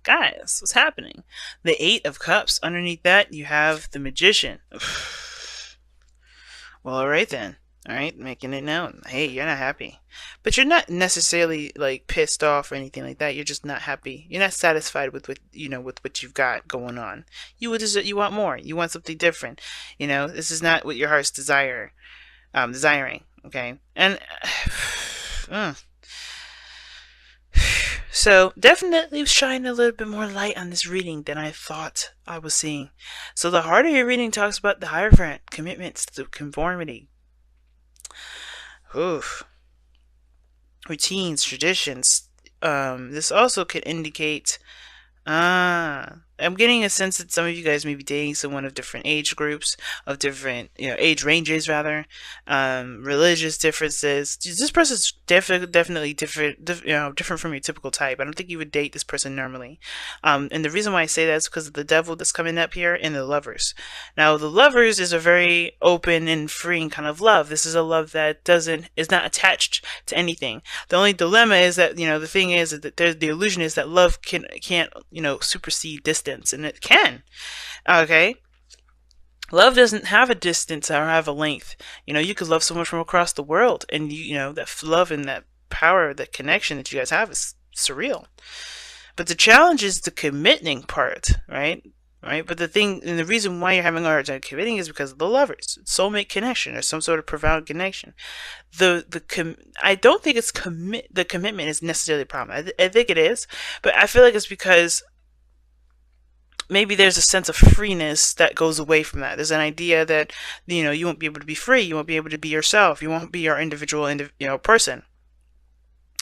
Guys, what's happening? The Eight of Cups. Underneath that, you have the Magician. Well, alright then. Alright, making it known. Hey, you're not happy. But you're not necessarily like pissed off or anything like that. You're just not happy. You're not satisfied with what with what you've got going on. You want more. You want something different. This is not what your heart's desiring. Okay? And so definitely shine a little bit more light on this reading than I thought I was seeing. So the heart of your reading talks about the Hierophant, commitments to conformity. Oof. Routines, traditions. This also could indicate I'm getting a sense that some of you guys may be dating someone of different age groups, of different, age ranges rather, religious differences. This person's definitely different, different from your typical type. I don't think you would date this person normally. And the reason why I say that is because of the devil that's coming up here and the lovers. Now, the lovers is a very open and freeing kind of love. This is a love that is not attached to anything. The only dilemma is that, the thing is that there's the illusion is that love can't, supersede distance. And it can. Okay? Love doesn't have a distance or have a length. You could love someone from across the world, and that love and that power, that connection that you guys have is surreal. But the challenge is the committing part, right? But the thing, and the reason why you're having a hard time committing is because of the lovers, soulmate connection, or some sort of profound connection. I don't think the commitment is necessarily a problem. I think it is, but I feel like it's because maybe there's a sense of freeness that goes away from that. There's an idea that, you won't be able to be free. You won't be able to be yourself. You won't be your individual, person.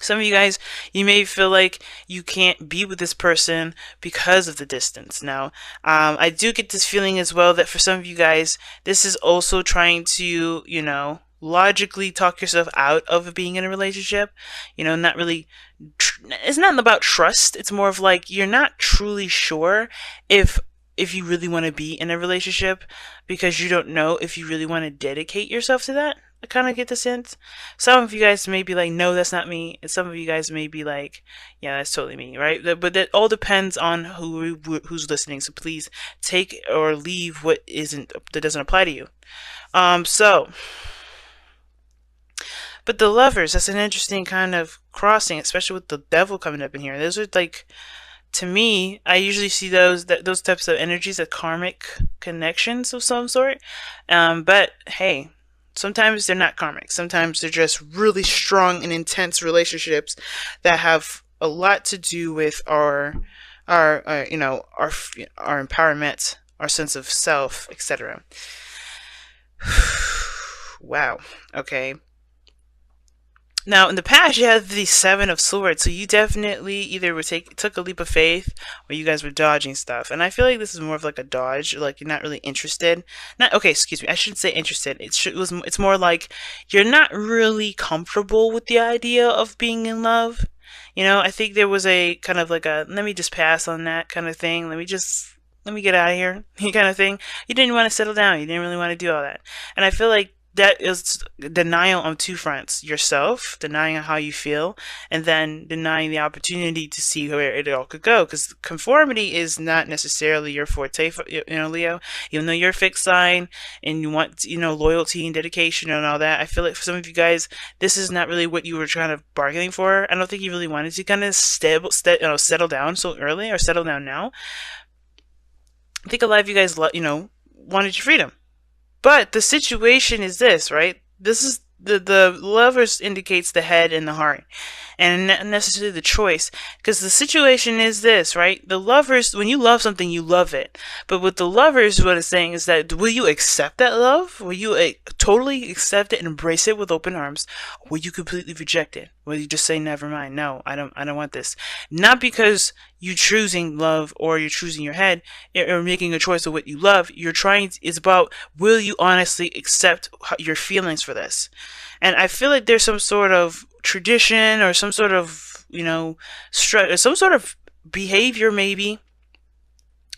Some of you guys, you may feel like you can't be with this person because of the distance. Now, I do get this feeling as well that for some of you guys, this is also trying to, logically talk yourself out of being in a relationship. Not really, it's not about trust. It's more of like you're not truly sure if you really want to be in a relationship because you don't know if you really want to dedicate yourself to that. I kind of get the sense. Some of you guys may be like, no, that's not me. And some of you guys may be like, yeah, that's totally me, right? But that all depends on who's listening. So please take or leave what that doesn't apply to you. But the lovers, that's an interesting kind of crossing, especially with the devil coming up in here. Those are like, to me, I usually see those types of energies as karmic connections of some sort. But hey, sometimes they're not karmic. Sometimes they're just really strong and intense relationships that have a lot to do with our empowerment, our sense of self, etc. Wow. Okay. Now, in the past, you had the Seven of Swords, so you definitely either took a leap of faith, or you guys were dodging stuff. And I feel like this is more of like a dodge, like you're not really interested. Okay, excuse me, I shouldn't say interested. It's more like you're not really comfortable with the idea of being in love. I think there was a kind of like a, let me just pass on that kind of thing. Let me get out of here, kind of thing. You didn't want to settle down. You didn't really want to do all that. And I feel like that is denial on two fronts. Yourself, denying how you feel, and then denying the opportunity to see where it all could go. Because conformity is not necessarily your forte, Leo. Even though you're a fixed sign and you want, loyalty and dedication and all that, I feel like for some of you guys, this is not really what you were trying to bargaining for. I don't think you really wanted to kind of settle down so early or settle down now. I think a lot of you guys, wanted your freedom. But the situation is this, right? This is the lovers indicates the head and the heart, and not necessarily the choice. Because the situation is this, right? The lovers, when you love something, you love it. But with the lovers, what it's saying is that, will you accept that love? Will you totally accept it and embrace it with open arms? Or will you completely reject it? Will you just say, never mind, no, I don't want this? Not because you're choosing love or you're choosing your head or making a choice of what you love. It's about, will you honestly accept your feelings for this? And I feel like there's some sort of tradition or some sort of, some sort of behavior maybe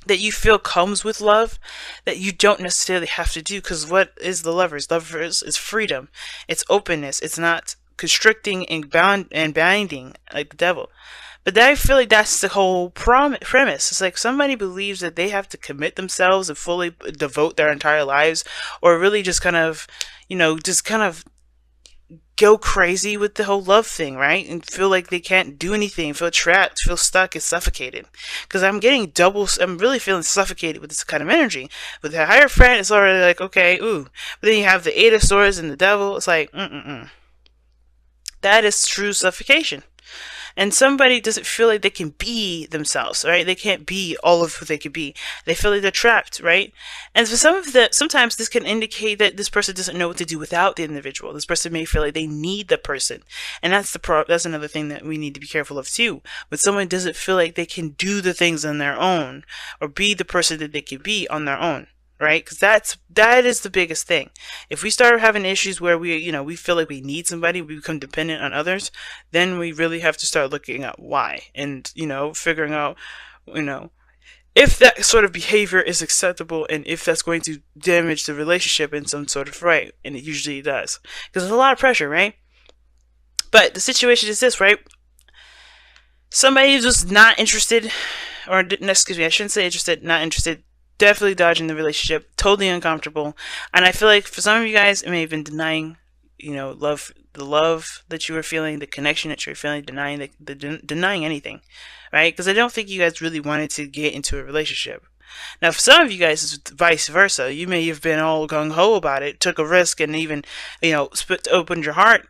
that you feel comes with love that you don't necessarily have to do. Because what is the lovers? Lovers is freedom. It's openness. It's not constricting and binding like the devil. But I feel like that's the whole premise. It's like somebody believes that they have to commit themselves and fully devote their entire lives, or really just kind of, just kind of go crazy with the whole love thing, right? And feel like they can't do anything, feel trapped, feel stuck and suffocated. Because I'm really feeling suffocated with this kind of energy. With the higher friend, it's already like, okay, ooh. But then you have the Eight of Swords and the Devil. It's like, that is true suffocation. And somebody doesn't feel like they can be themselves, right? They can't be all of who they could be. They feel like they're trapped, right? And for sometimes this can indicate that this person doesn't know what to do without the individual. This person may feel like they need the person, and that's another thing that we need to be careful of too. When someone doesn't feel like they can do the things on their own or be the person that they could be on their own. Right? Because that is the biggest thing. If we start having issues where we feel like we need somebody, we become dependent on others, then we really have to start looking at why, and figuring out, if that sort of behavior is acceptable, and if that's going to damage the relationship in some sort of way, and it usually does, because there's a lot of pressure, right? But the situation is this, right? Somebody who's just not interested, or excuse me, I shouldn't say interested, not interested. Definitely dodging the relationship, totally uncomfortable. And I feel like for some of you guys, it may have been denying, the love that you were feeling, the connection that you were feeling, denying anything, right? Because I don't think you guys really wanted to get into a relationship. Now, for some of you guys, it's vice versa. You may have been all gung-ho about it, took a risk, and even, opened your heart.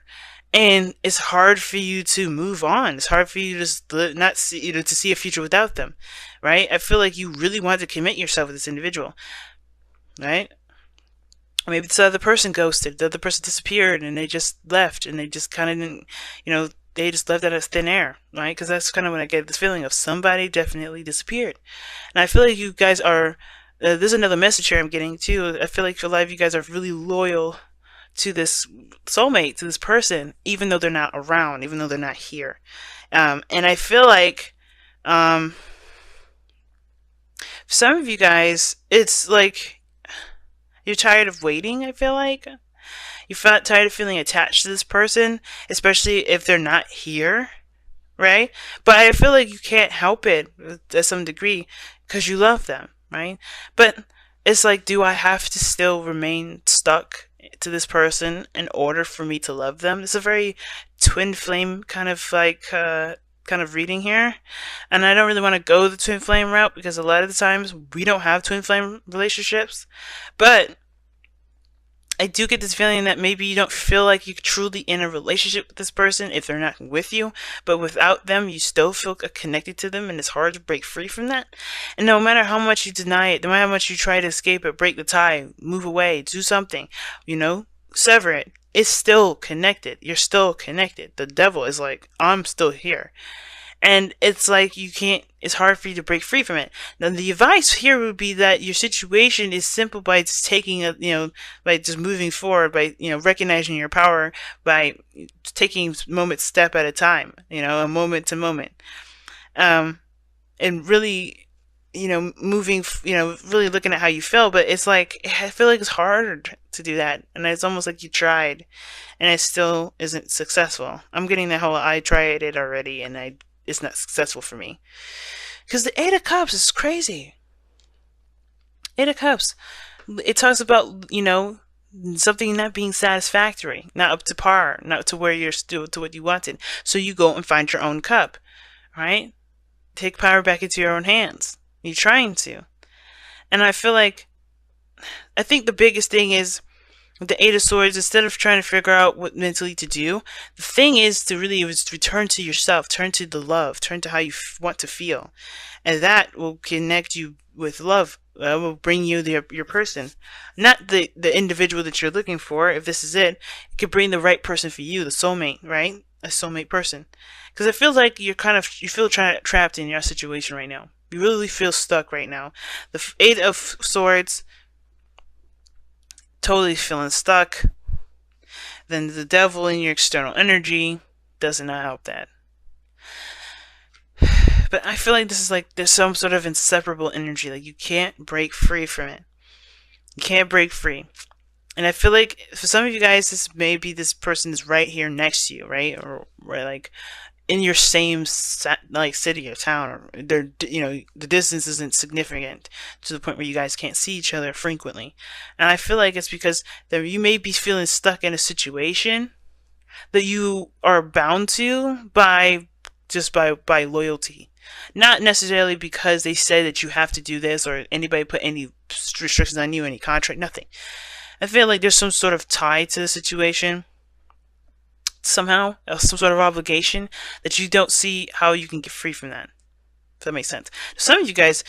And it's hard for you to move on. It's hard for you to not see, to see a future without them, right? I feel like you really want to commit yourself with this individual, right? Or maybe this other person ghosted, the other person disappeared, and they just left, and they just kind of didn't, they just left out of thin air, right? Because that's kind of when I get this feeling of somebody definitely disappeared. And I feel like you guys are, there's another message here I'm getting too. I feel like a lot of you guys are really loyal to this soulmate, to this person, even though they're not around, even though they're not here. And I feel like some of you guys, it's like you're tired of waiting. I feel like you felt tired of feeling attached to this person, especially if they're not here, right? But I feel like you can't help it to some degree because you love them, right? But it's like, do I have to still remain stuck to this person in order for me to love them? It's a very twin flame kind of reading here, and I don't really want to go the twin flame route because a lot of the times we don't have twin flame relationships, but I do get this feeling that maybe you don't feel like you're truly in a relationship with this person if they're not with you, but without them, you still feel connected to them, and it's hard to break free from that. And no matter how much you deny it, no matter how much you try to escape it, break the tie, move away, do something, sever it, it's still connected. You're still connected. The devil is like, I'm still here. And it's like it's hard for you to break free from it. Now, the advice here would be that your situation is simple by just by just moving forward, by, recognizing your power, by taking step at a time, a moment to moment. And really, moving, really looking at how you feel. But it's like, I feel like it's hard to do that. And it's almost like you tried and it still isn't successful. I'm getting the whole, I tried it already and it's not successful for me. Because the Eight of Cups is crazy. Eight of Cups. It talks about, something not being satisfactory, not up to par, not to where you're still to what you wanted. So you go and find your own cup, right? Take power back into your own hands. You're trying to. And I think the biggest thing is, with the Eight of Swords, instead of trying to figure out what mentally to do, the thing is to really return to yourself, turn to the love, turn to how you want to feel. And that will connect you with love. Will bring you your person. Not the individual that you're looking for. If this is it, it could bring the right person for you, the soulmate, right? A soulmate person. Because it feels like you feel trapped in your situation right now. You really feel stuck right now. The Eight of Swords, totally feeling stuck. Then the devil in your external energy does not help that. But I feel like this is like there's some sort of inseparable energy. Like you can't break free from it. You can't break free. And I feel like for some of you guys, this person is right here next to you, right? Or like in your same like city or town, or they're, the distance isn't significant to the point where you guys can't see each other frequently. And I feel like it's because that you may be feeling stuck in a situation that you are bound to by just by loyalty, not necessarily because they say that you have to do this or anybody put any restrictions on you, any contract, nothing. I feel like there's some sort of tie to the situation somehow, some sort of obligation that you don't see how you can get free from that. If that makes sense. Some of you guys,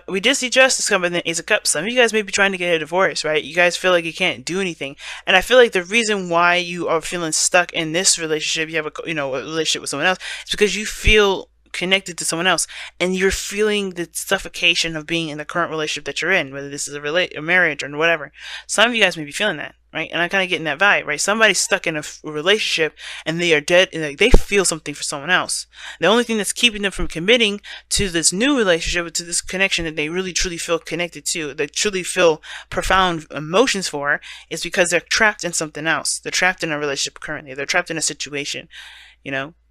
we did see justice come in the Ace of Cups. Some of you guys may be trying to get a divorce, right? You guys feel like you can't do anything, and I feel like the reason why you are feeling stuck in this relationship, you have a relationship with someone else, is because you feel connected to someone else, and you're feeling the suffocation of being in the current relationship that you're in, whether this is a marriage or whatever. Some of you guys may be feeling that, right? And I'm kind of getting that vibe, right? Somebody's stuck in a relationship and they are dead, and like, they feel something for someone else. The only thing that's keeping them from committing to this new relationship, to this connection that they really truly feel connected to, they truly feel profound emotions for, is because they're trapped in something else. They're trapped in a relationship currently. They're trapped in a situation,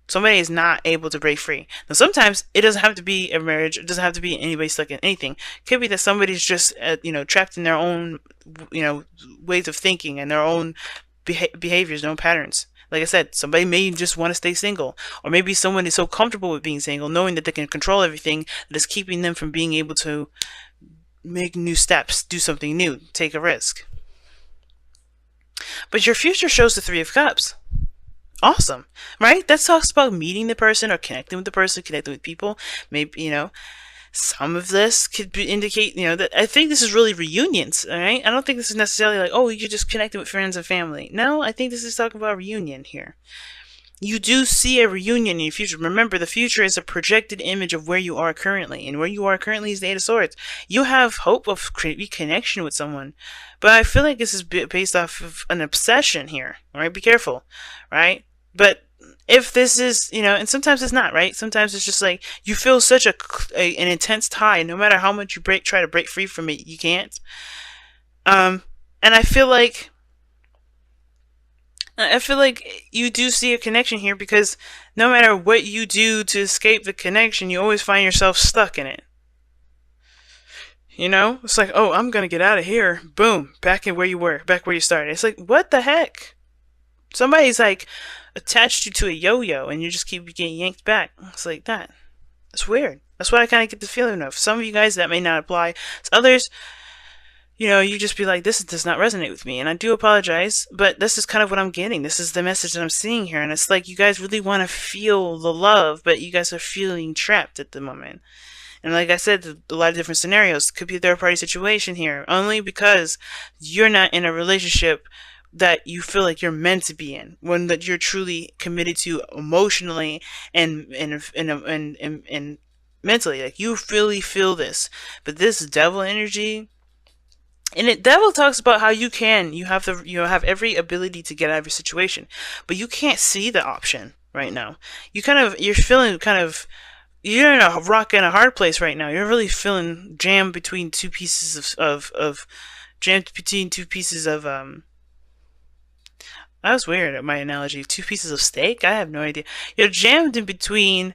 Somebody is not able to break free. Now, sometimes it doesn't have to be a marriage. It doesn't have to be anybody stuck in anything. It could be that somebody's just, trapped in their own, ways of thinking and their own behaviors, their own patterns. Like I said, somebody may just want to stay single, or maybe someone is so comfortable with being single, knowing that they can control everything, that is keeping them from being able to make new steps, do something new, take a risk. But your future shows the Three of Cups. Awesome, right? That talks about meeting the person or connecting with the person, connecting with people. Maybe, some of this could indicate, that I think this is really reunions, all right? I don't think this is necessarily like, oh, you're just connecting with friends and family. No, I think this is talking about reunion here. You do see a reunion in your future. Remember, the future is a projected image of where you are currently, and where you are currently is the Eight of Swords. You have hope of reconnection with someone, but I feel like this is based off of an obsession here, all right? Be careful, right? But if this is, and sometimes it's not, right? Sometimes it's just like you feel such an intense tie, no matter how much you try to break free from it, you can't. And I feel like you do see a connection here, because no matter what you do to escape the connection, you always find yourself stuck in it. It's like, oh, I'm gonna get out of here. Boom, back in where you were, back where you started. It's like, what the heck? Somebody's like attached you to a yo-yo and you just keep getting yanked back. It's like that. It's weird. That's what I kind of get the feeling of. Some of you guys, that may not apply. Others, you just be like, this does not resonate with me. And I do apologize, but this is kind of what I'm getting. This is the message that I'm seeing here. And it's like you guys really want to feel the love, but you guys are feeling trapped at the moment. And like I said, a lot of different scenarios. Could be a third-party situation here, only because you're not in a relationship that you feel like you're meant to be in, one that you're truly committed to emotionally and mentally. Like, you really feel this. But this devil energy, and devil talks about how you have every ability to get out of your situation, but you can't see the option right now. You're feeling you're in a rock and a hard place right now. You're really feeling jammed between two pieces of that was weird, my analogy. Two pieces of steak? I have no idea. You're jammed in between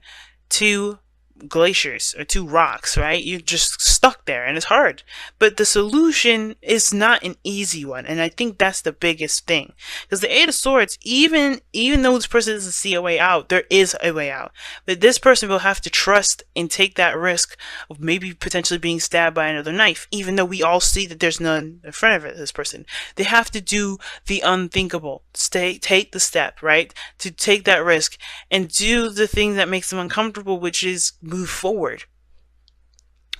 two glaciers or two rocks, right? You're just stuck there, and it's hard. But the solution is not an easy one, and I think that's the biggest thing. Because the Eight of Swords, even though this person doesn't see a way out, there is a way out. But this person will have to trust and take that risk of maybe potentially being stabbed by another knife, even though we all see that there's none in front of this person. They have to do the unthinkable. Take the step, right? To take that risk and do the thing that makes them uncomfortable, which is move forward,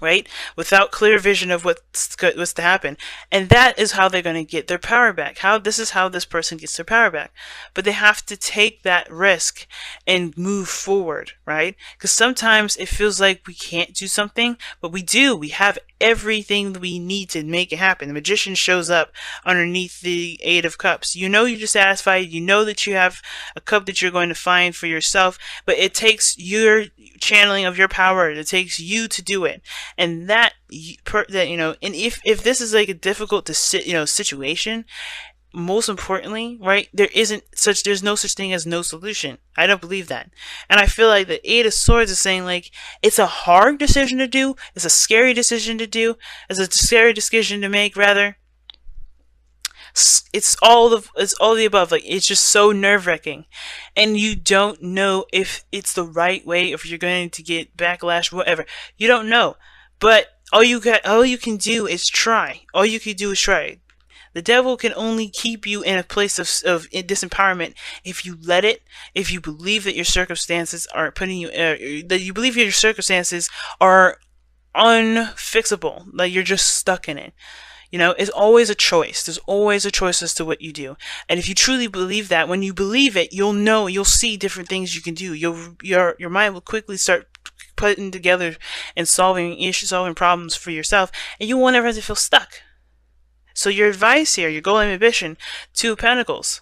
right? Without clear vision of what's to happen. And that is how they're going to get their power back. This is how this person gets their power back. But they have to take that risk and move forward, right? Because sometimes it feels like we can't do something, but we do. We have everything that we need to make it happen. The Magician shows up underneath the Eight of Cups. You're just satisfied. You know that you have a cup that you're going to find for yourself, but it takes your channeling of your power. It takes you to do it. And and if this is like a difficult situation, most importantly, right, there's no such thing as no solution. I don't believe that. And I feel like the Eight of Swords is saying, like, it's a hard decision to do, it's a scary decision to do, it's a scary decision to make, rather. It's all the above. Like, it's just so nerve-wracking, and you don't know if it's the right way, if you're going to get backlash, whatever. You don't know. But all you can do is try. All you can do is try. The devil can only keep you in a place of disempowerment if you let it, if you believe that your circumstances are putting you, that you believe your circumstances are unfixable, like you're just stuck in it. You know, it's always a choice. There's always a choice as to what you do. And if you truly believe that, when you believe it, you'll see different things you can do. Your mind will quickly start putting together and solving issues, solving problems for yourself, and you won't ever have to feel stuck. So your advice here, your goal and ambition, Two of Pentacles.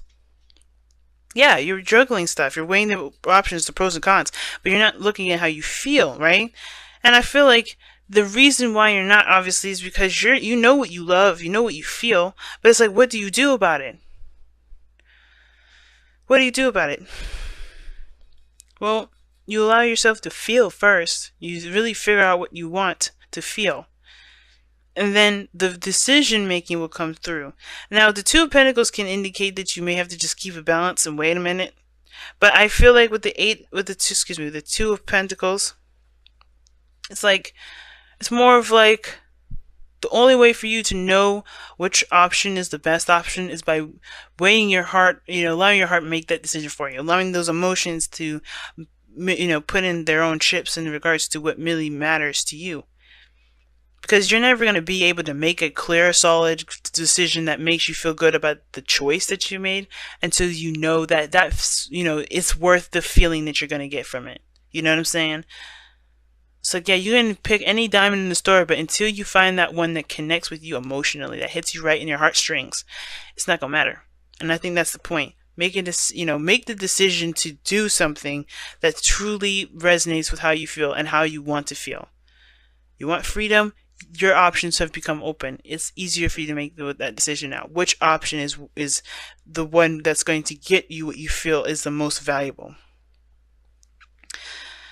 Yeah, you're juggling stuff. You're weighing the options, the pros and cons, but you're not looking at how you feel, right? And I feel like the reason why you're not, obviously, is because you know what you love, you know what you feel, but it's like, what do you do about it? What do you do about it? Well, you allow yourself to feel first. You really figure out what you want to feel. And then the decision making will come through. Now, the Two of Pentacles can indicate that you may have to just keep a balance and wait a minute. But I feel like with the Two of Pentacles, it's more of like, the only way for you to know which option is the best option is by weighing your heart, allowing your heart to make that decision for you, allowing those emotions to, put in their own chips in regards to what really matters to you. Because you're never going to be able to make a clear, solid decision that makes you feel good about the choice that you made until you know that's it's worth the feeling that you're going to get from it. You know what I'm saying? So yeah, you can pick any diamond in the store, but until you find that one that connects with you emotionally, that hits you right in your heartstrings, it's not going to matter. And I think that's the point. Make the decision to do something that truly resonates with how you feel and how you want to feel. You want freedom? Your options have become open. It's easier for you to make that decision now. Which option is the one that's going to get you what you feel is the most valuable?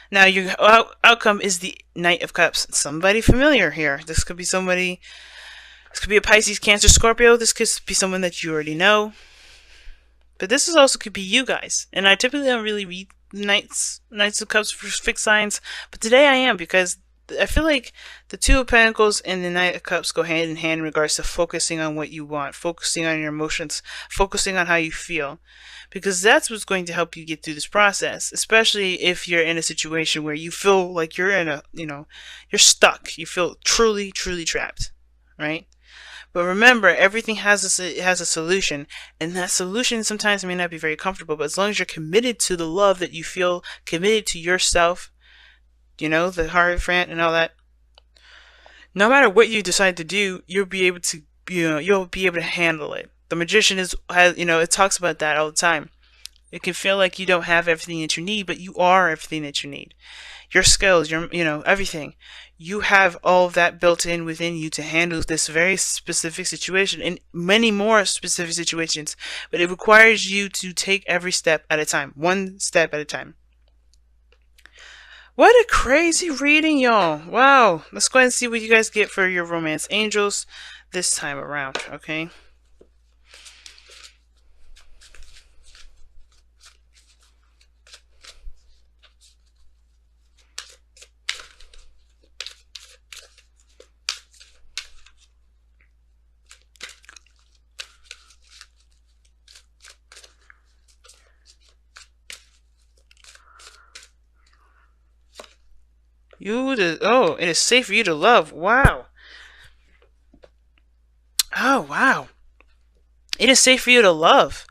Now, your outcome is the Knight of Cups. Somebody familiar here. This could be somebody. This could be a Pisces, Cancer, Scorpio. This could be someone that you already know. But this also could be you guys. And I typically don't really read Knights of Cups for fixed signs, but today I am, because I feel like the Two of Pentacles and the Knight of Cups go hand in hand in regards to focusing on what you want, focusing on your emotions, focusing on how you feel. Because that's what's going to help you get through this process, especially if you're in a situation where you feel like you're in you're stuck. You feel truly, truly trapped, right? But remember, everything has a solution, and that solution sometimes may not be very comfortable, but as long as you're committed to the love that you feel, committed to yourself, the Hierophant and all that, no matter what you decide to do, you'll be able to handle it. The Magician it talks about that all the time. It can feel like you don't have everything that you need, but you are everything that you need. Your skills, everything. You have all of that built in within you to handle this very specific situation and many more specific situations. But it requires you to take every step at a time, one step at a time. What a crazy reading, y'all. Wow. Let's go ahead and see what you guys get for your romance angels this time around, okay? It is safe for you to love. Wow. Oh, wow. It is safe for you to love.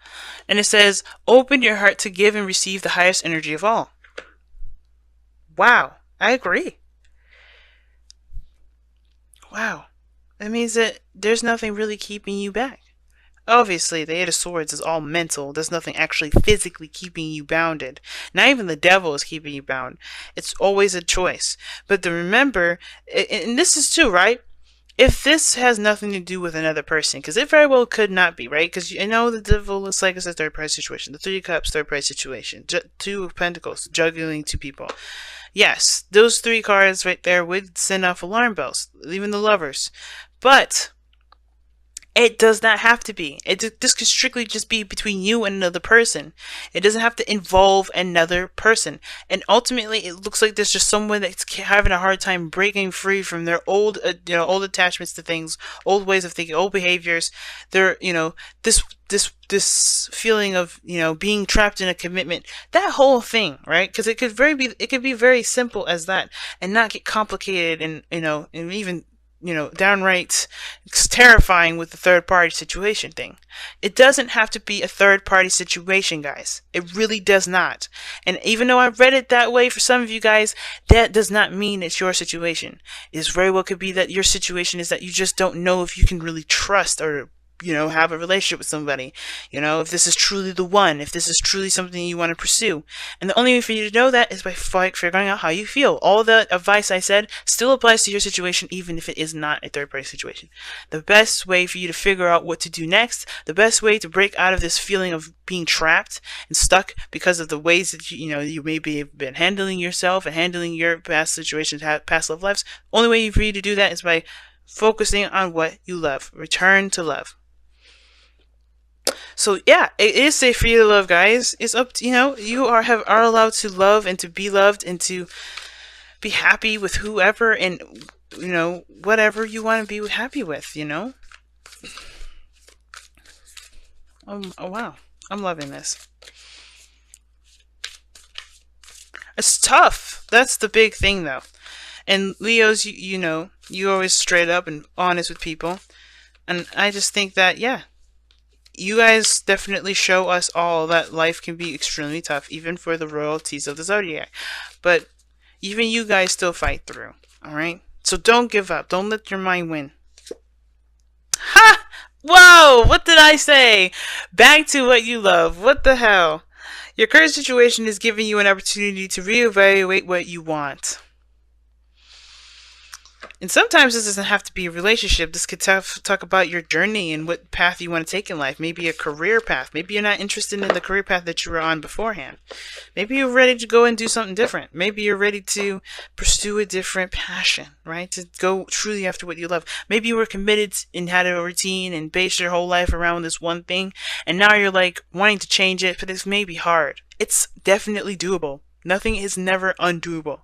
And it says, open your heart to give and receive the highest energy of all. Wow. I agree. Wow. That means that there's nothing really keeping you back. Obviously, the Eight of Swords is all mental. There's nothing actually physically keeping you bounded. Not even the devil is keeping you bound. It's always a choice. But to remember, and this is too, right? if this has nothing to do with another person, because it very well could not be, right? Because you know the devil looks like it's a third party situation. The Three of Cups, third party situation. Two of Pentacles, juggling two people. Yes, those three cards right there would send off alarm bells, even the Lovers. But it does not have to be. This could strictly just be between you and another person. It doesn't have to involve another person. And ultimately, it looks like there's just someone that's having a hard time breaking free from their old, old attachments to things, old ways of thinking, old behaviors. They're, this feeling of being trapped in a commitment. That whole thing, right? Because it could be very simple as that, and not get complicated and even downright terrifying with the third party situation thing. It doesn't have to be a third party situation, guys. It really does not. And even though I read it that way for some of you guys, that does not mean it's your situation. It very well could be that your situation is that you just don't know if you can really trust or have a relationship with somebody, if this is truly the one, if this is truly something you want to pursue. And the only way for you to know that is by figuring out how you feel. All the advice I said still applies to your situation, even if it is not a third-party situation. The best way for you to figure out what to do next, the best way to break out of this feeling of being trapped and stuck because of the ways that you maybe have been handling yourself and handling your past situations, past love lives, only way for you to do that is by focusing on what you love. Return to love. So yeah, it is safe for you to love, guys. It's up to, you are allowed to love and to be loved and to be happy with whoever and whatever you want to be happy with. Oh wow, I'm loving this. It's tough. That's the big thing though. And Leos, you always straight up and honest with people, and I just think that you guys definitely show us all that life can be extremely tough, even for the royalties of the zodiac. But even you guys still fight through, alright? So don't give up. Don't let your mind win. Ha! Whoa! What did I say? Back to what you love. What the hell? Your current situation is giving you an opportunity to reevaluate what you want. And sometimes this doesn't have to be a relationship. This could talk about your journey and what path you want to take in life. Maybe a career path. Maybe you're not interested in the career path that you were on beforehand. Maybe you're ready to go and do something different. Maybe you're ready to pursue a different passion, right? To go truly after what you love. Maybe you were committed and had a routine and based your whole life around this one thing. And now you're like wanting to change it, but this may be hard. It's definitely doable. Nothing is never undoable.